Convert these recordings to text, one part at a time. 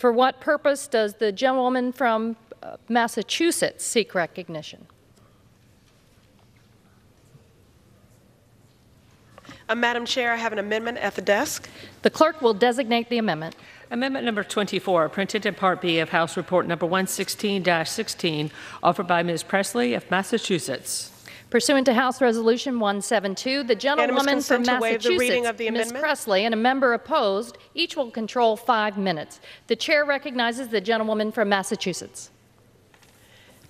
For what purpose does the gentlewoman from Massachusetts seek recognition? Madam Chair, I have an amendment at the desk. The clerk will designate the amendment. Amendment number 24, printed in Part B of House Report number 116-16, offered by Ms. Presley of Massachusetts. Pursuant to House Resolution 172, the gentlewoman from Massachusetts, Ms. Presley, and a member opposed, each will control 5 minutes. The chair recognizes the gentlewoman from Massachusetts.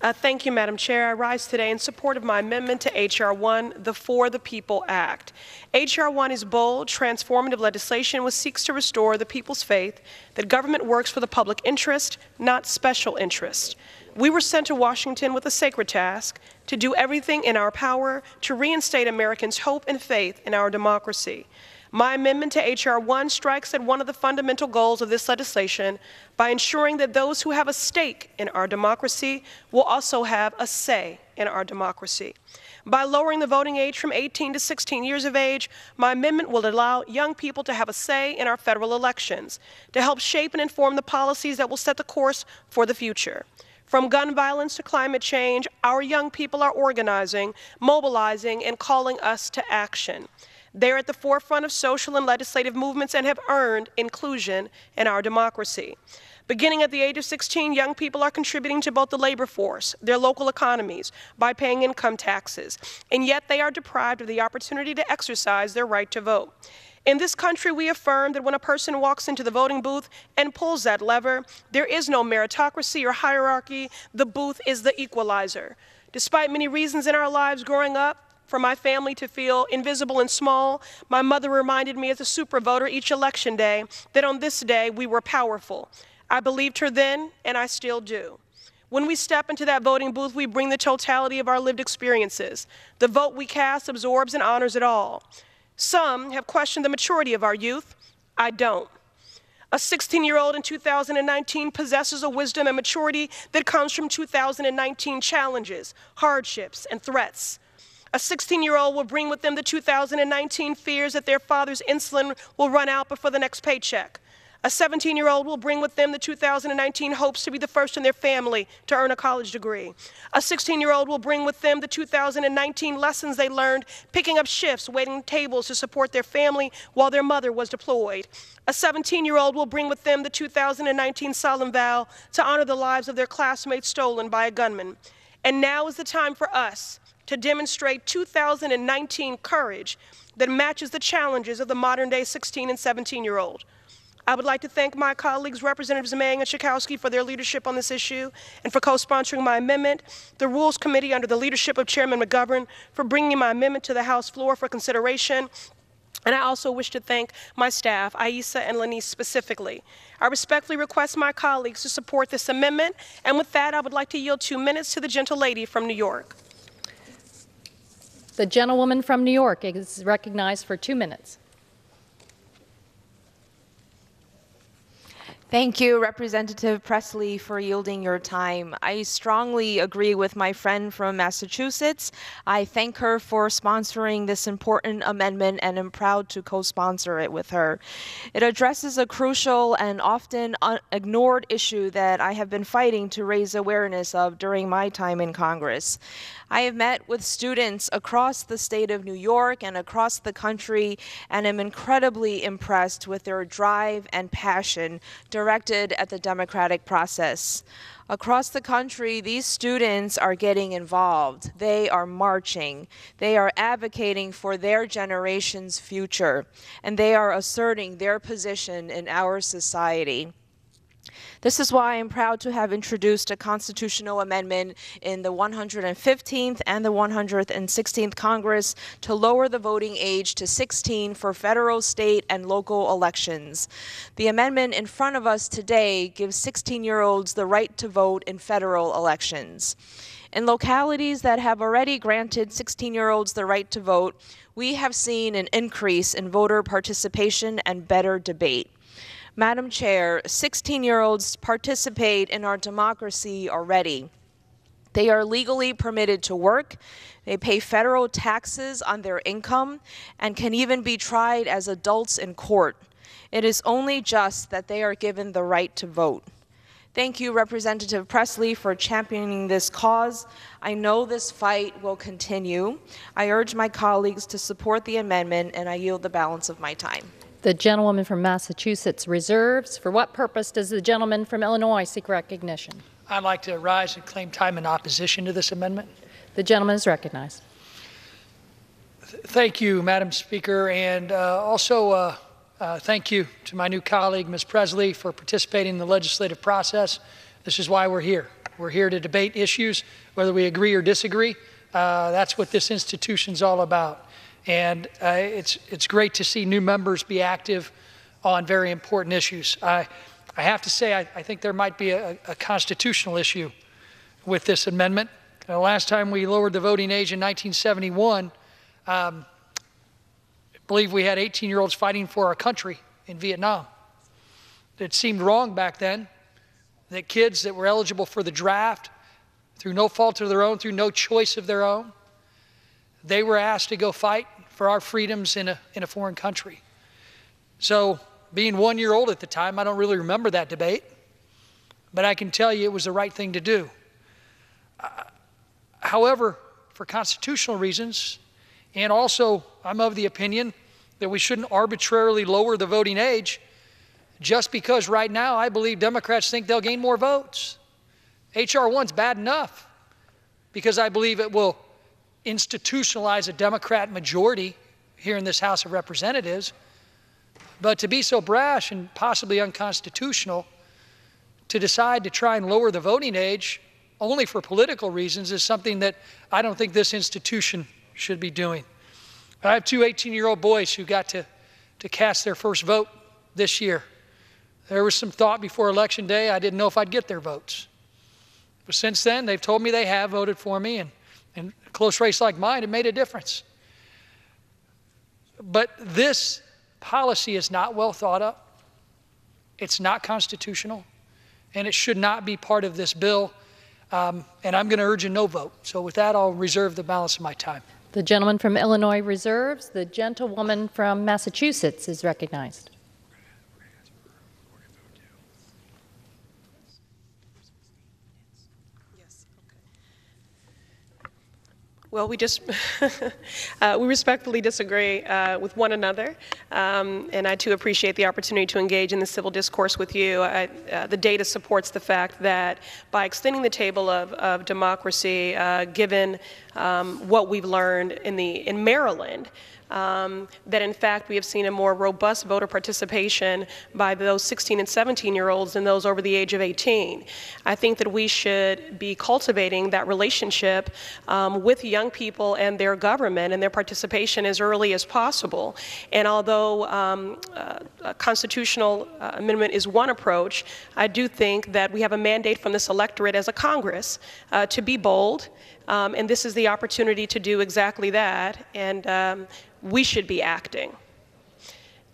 Thank you, Madam Chair. I rise today in support of my amendment to H.R. 1, the For the People Act. H.R. 1 is bold, transformative legislation which seeks to restore the people's faith that government works for the public interest, not special interest. We were sent to Washington with a sacred task to do everything in our power to reinstate Americans' hope and faith in our democracy. My amendment to H.R. 1 strikes at one of the fundamental goals of this legislation by ensuring that those who have a stake in our democracy will also have a say in our democracy. By lowering the voting age from 18 to 16 years of age, my amendment will allow young people to have a say in our federal elections, to help shape and inform the policies that will set the course for the future. From gun violence to climate change, our young people are organizing, mobilizing, and calling us to action. They're at the forefront of social and legislative movements and have earned inclusion in our democracy. Beginning at the age of 16, young people are contributing to both the labor force, their local economies, by paying income taxes, and yet they are deprived of the opportunity to exercise their right to vote. In this country, we affirm that when a person walks into the voting booth and pulls that lever, there is no meritocracy or hierarchy. The booth is the equalizer. Despite many reasons in our lives growing up, for my family to feel invisible and small, my mother reminded me as a super voter each election day that on this day we were powerful. I believed her then, and I still do. When we step into that voting booth, we bring the totality of our lived experiences. The vote we cast absorbs and honors it all. Some have questioned the maturity of our youth. I don't. A 16-year-old in 2019 possesses a wisdom and maturity that comes from 2019 challenges, hardships, and threats. A 16-year-old will bring with them the 2019 fears that their father's insulin will run out before the next paycheck. A 17-year-old will bring with them the 2019 hopes to be the first in their family to earn a college degree. A 16-year-old will bring with them the 2019 lessons they learned picking up shifts, waiting tables to support their family while their mother was deployed. A 17-year-old will bring with them the 2019 solemn vow to honor the lives of their classmates stolen by a gunman. And now is the time for us to demonstrate 2019 courage that matches the challenges of the modern-day 16 and 17-year-old. I would like to thank my colleagues, Representatives Mang and Schakowsky, for their leadership on this issue and for co-sponsoring my amendment, the Rules Committee under the leadership of Chairman McGovern for bringing my amendment to the House floor for consideration. And I also wish to thank my staff, Aisa and Lanice specifically. I respectfully request my colleagues to support this amendment. And with that, I would like to yield 2 minutes to the gentle lady from New York. The gentlewoman from New York is recognized for 2 minutes. Thank you, Representative Presley, for yielding your time. I strongly agree with my friend from Massachusetts. I thank her for sponsoring this important amendment and am proud to co-sponsor it with her. It addresses a crucial and often ignored issue that I have been fighting to raise awareness of during my time in Congress. I have met with students across the state of New York and across the country and am incredibly impressed with their drive and passion directed at the democratic process. Across the country, these students are getting involved. They are marching. They are advocating for their generation's future, and they are asserting their position in our society. This is why I'm proud to have introduced a constitutional amendment in the 115th and the 116th Congress to lower the voting age to 16 for federal, state, and local elections. The amendment in front of us today gives 16-year-olds the right to vote in federal elections. In localities that have already granted 16-year-olds the right to vote, we have seen an increase in voter participation and better debate. Madam Chair, 16-year-olds participate in our democracy already. They are legally permitted to work, they pay federal taxes on their income, and can even be tried as adults in court. It is only just that they are given the right to vote. Thank you, Representative Presley, for championing this cause. I know this fight will continue. I urge my colleagues to support the amendment, and I yield the balance of my time. The gentlewoman from Massachusetts reserves. For what purpose does the gentleman from Illinois seek recognition? I'd like to rise and claim time in opposition to this amendment. The gentleman is recognized. Thank you, Madam Speaker, and also thank you to my new colleague, Ms. Presley, for participating in the legislative process. This is why we're here. We're here to debate issues, whether we agree or disagree. That's what this institution's all about. And it's great to see new members be active on very important issues. I have to say, I think there might be a constitutional issue with this amendment. The last time we lowered the voting age in 1971, I believe we had 18-year-olds fighting for our country in Vietnam. It seemed wrong back then that kids that were eligible for the draft, through no fault of their own, through no choice of their own, they were asked to go fight for our freedoms in a foreign country. So being 1 year old at the time, I don't really remember that debate, but I can tell you it was the right thing to do. However, for constitutional reasons, and also I'm of the opinion that we shouldn't arbitrarily lower the voting age just because right now I believe Democrats think they'll gain more votes. H.R. 1's bad enough because I believe it will institutionalize a Democrat majority here in this House of Representatives. But to be so brash and possibly unconstitutional to decide to try and lower the voting age only for political reasons is something that I don't think this institution should be doing. I have two 18-year-old boys who got to cast their first vote this year. There was some thought before Election Day I didn't know if I'd get their votes. But since then, they've told me they have voted for me, and in a close race like mine, it made a difference. But this policy is not well thought of. It's not constitutional, and it should not be part of this bill. And I'm going to urge a no vote. So with that, I'll reserve the balance of my time. The gentleman from Illinois reserves. The gentlewoman from Massachusetts is recognized. Well, we respectfully disagree with one another, and I too appreciate the opportunity to engage in the civil discourse with you. The data supports the fact that by extending the table of democracy, given what we've learned in Maryland, that in fact we have seen a more robust voter participation by those 16 and 17-year-olds than those over the age of 18. I think that we should be cultivating that relationship with young people and their government and their participation as early as possible. And although a constitutional amendment is one approach, I do think that we have a mandate from this electorate as a Congress to be bold, and this is the opportunity to do exactly that. And we should be acting.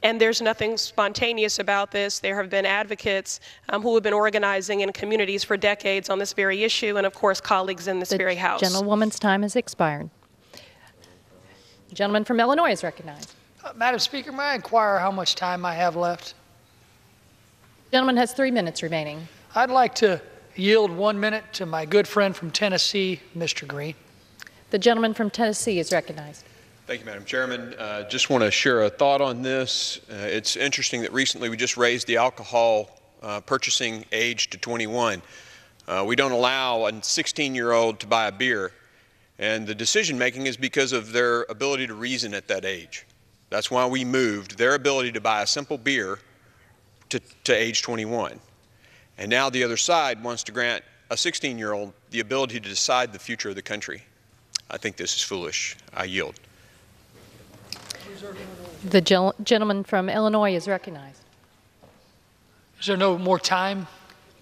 And there's nothing spontaneous about this. There have been advocates who have been organizing in communities for decades on this very issue, and of course colleagues in this very House. The gentlewoman's time has expired. The gentleman from Illinois is recognized. Madam Speaker, may I inquire how much time I have left? The gentleman has 3 minutes remaining. I'd like to yield 1 minute to my good friend from Tennessee, Mr. Green. The gentleman from Tennessee is recognized. Thank you, Madam Chairman. Just want to share a thought on this. It's interesting that recently we just raised the alcohol purchasing age to 21. We don't allow a 16-year-old to buy a beer, and the decision-making is because of their ability to reason at that age. That's why we moved their ability to buy a simple beer to age 21. And now the other side wants to grant a 16-year-old the ability to decide the future of the country. I think this is foolish. I yield. The gentleman from Illinois is recognized. Is there no more time?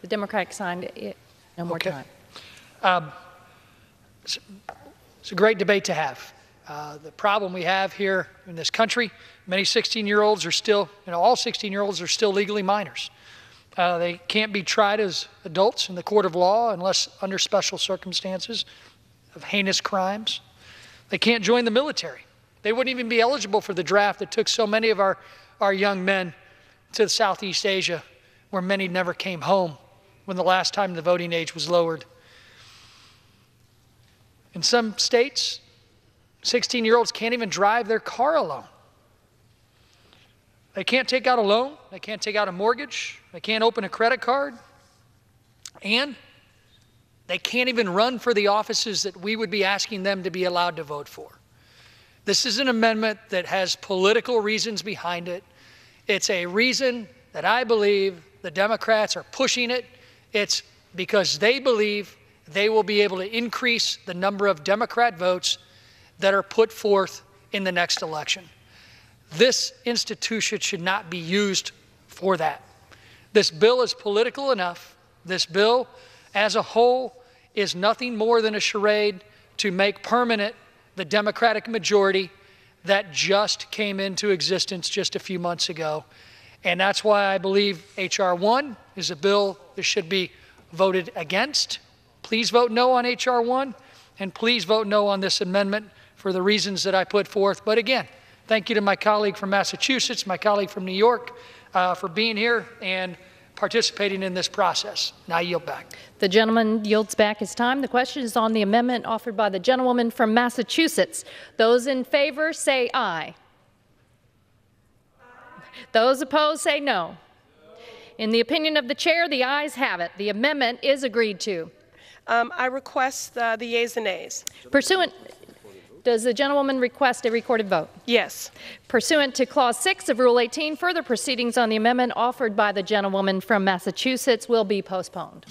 The Democratic signed it. No more time. It's a great debate to have. The problem we have here in this country, many 16-year-olds are still, all 16-year-olds are still legally minors. They can't be tried as adults in the court of law unless under special circumstances of heinous crimes. They can't join the military. They wouldn't even be eligible for the draft that took so many of our young men to Southeast Asia, where many never came home when the last time the voting age was lowered. In some states, 16-year-olds can't even drive their car alone. They can't take out a loan. They can't take out a mortgage. They can't open a credit card. And they can't even run for the offices that we would be asking them to be allowed to vote for. This is an amendment that has political reasons behind it. It's a reason that I believe the Democrats are pushing it. It's because they believe they will be able to increase the number of Democrat votes that are put forth in the next election. This institution should not be used for that. This bill is political enough. This bill as a whole is nothing more than a charade to make permanent the Democratic majority that just came into existence just a few months ago. And that's why I believe H.R. 1 is a bill that should be voted against. Please vote no on H.R. 1, and please vote no on this amendment for the reasons that I put forth. But again, thank you to my colleague from Massachusetts, my colleague from New York, for being here and participating in this process. Now I yield back. The gentleman yields back his time. The question is on the amendment offered by the gentlewoman from Massachusetts. Those in favor say aye. Those opposed say no. In the opinion of the chair, the ayes have it. The amendment is agreed to. I request the yeas and nays. Does the gentlewoman request a recorded vote? Yes. Pursuant to Clause 6 of Rule 18, further proceedings on the amendment offered by the gentlewoman from Massachusetts will be postponed.